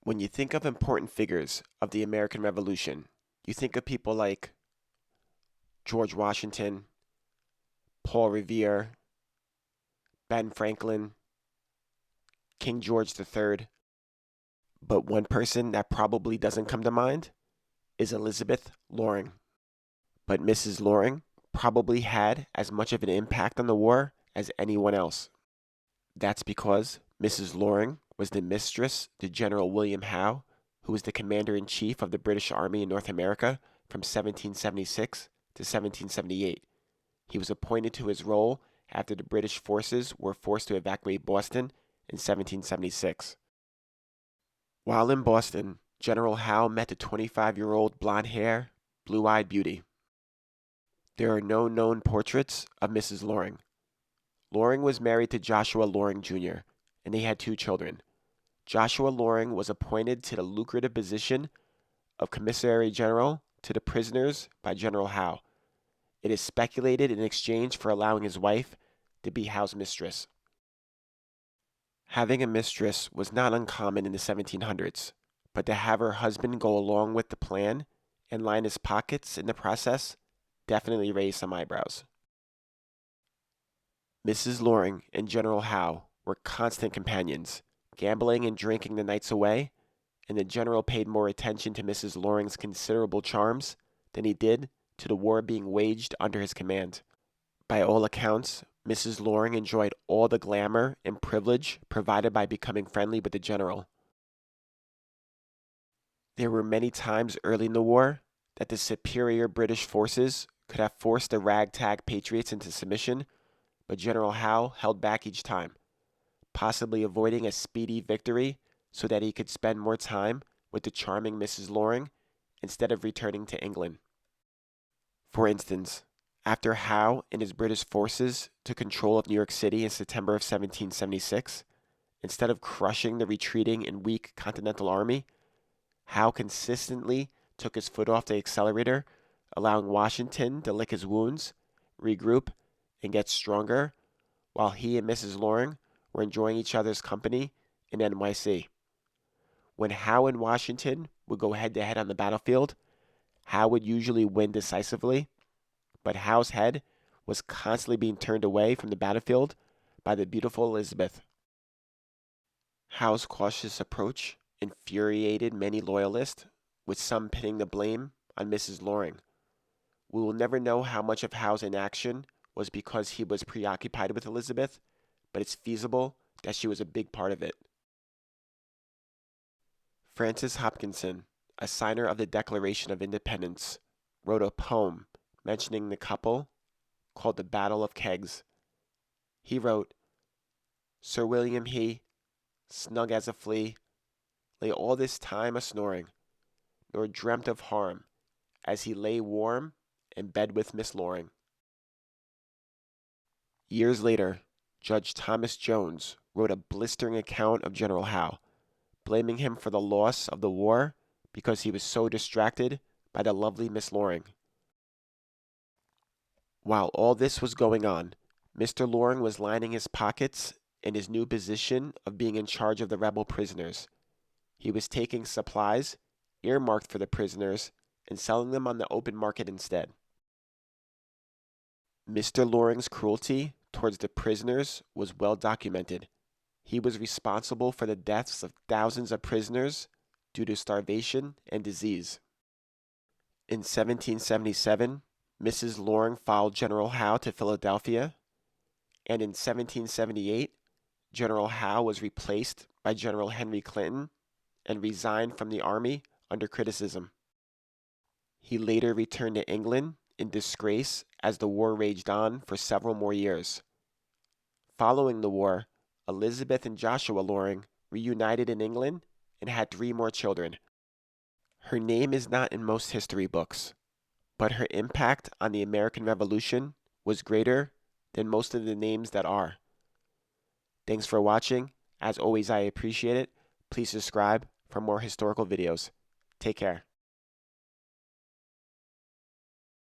When you think of important figures of the American Revolution, you think of people like George Washington, Paul Revere, Ben Franklin, King George III. But one person that probably doesn't come to mind is Elizabeth Loring. But Mrs. Loring probably had as much of an impact on the war as anyone else. That's because Mrs. Loring was the mistress to General William Howe, who was the commander-in-chief of the British Army in North America from 1776 to 1778. He was appointed to his role after the British forces were forced to evacuate Boston in 1776. While in Boston, General Howe met the 25-year-old blonde-haired, blue-eyed beauty. There are no known portraits of Mrs. Loring. Loring was married to Joshua Loring Jr., and they had 2 children. Joshua Loring was appointed to the lucrative position of Commissary General to the prisoners by General Howe. It is speculated in exchange for allowing his wife to be Howe's mistress. Having a mistress was not uncommon in the 1700s, but to have her husband go along with the plan and line his pockets in the process definitely raised some eyebrows. Mrs. Loring and General Howe were constant companions, gambling and drinking the nights away, and the general paid more attention to Mrs. Loring's considerable charms than he did to the war being waged under his command. By all accounts, Mrs. Loring enjoyed all the glamour and privilege provided by becoming friendly with the general. There were many times early in the war that the superior British forces could have forced the ragtag patriots into submission, but General Howe held back each time, possibly avoiding a speedy victory so that he could spend more time with the charming Mrs. Loring instead of returning to England. For instance, after Howe and his British forces took control of New York City in September of 1776, instead of crushing the retreating and weak Continental Army, Howe consistently took his foot off the accelerator, allowing Washington to lick his wounds, regroup, and get stronger, while he and Mrs. Loring were enjoying each other's company in NYC. When Howe and Washington would go head-to-head on the battlefield, Howe would usually win decisively, but Howe's head was constantly being turned away from the battlefield by the beautiful Elizabeth. Howe's cautious approach infuriated many loyalists, with some pinning the blame on Mrs. Loring. We will never know how much of Howe's inaction was because he was preoccupied with Elizabeth, but it's feasible that she was a big part of it. Francis Hopkinson, a signer of the Declaration of Independence, wrote a poem mentioning the couple called The Battle of Kegs. He wrote, "Sir William he, snug as a flea, lay all this time a-snoring, nor dreamt of harm, as he lay warm in bed with Miss Loring." Years later, Judge Thomas Jones wrote a blistering account of General Howe, blaming him for the loss of the war because he was so distracted by the lovely Miss Loring. While all this was going on, Mr. Loring was lining his pockets in his new position of being in charge of the rebel prisoners. He was taking supplies earmarked for the prisoners and selling them on the open market instead. Mr. Loring's cruelty towards the prisoners was well documented. He was responsible for the deaths of thousands of prisoners due to starvation and disease. In 1777, Mrs. Loring followed General Howe to Philadelphia, and in 1778, General Howe was replaced by General Henry Clinton and resigned from the army under criticism. He later returned to England in disgrace as the war raged on for several more years. Following the war, Elizabeth and Joshua Loring reunited in England and had 3 more children. Her name is not in most history books, but her impact on the American Revolution was greater than most of the names that are. Thanks for watching. As always, I appreciate it. Please subscribe for more historical videos. Take care.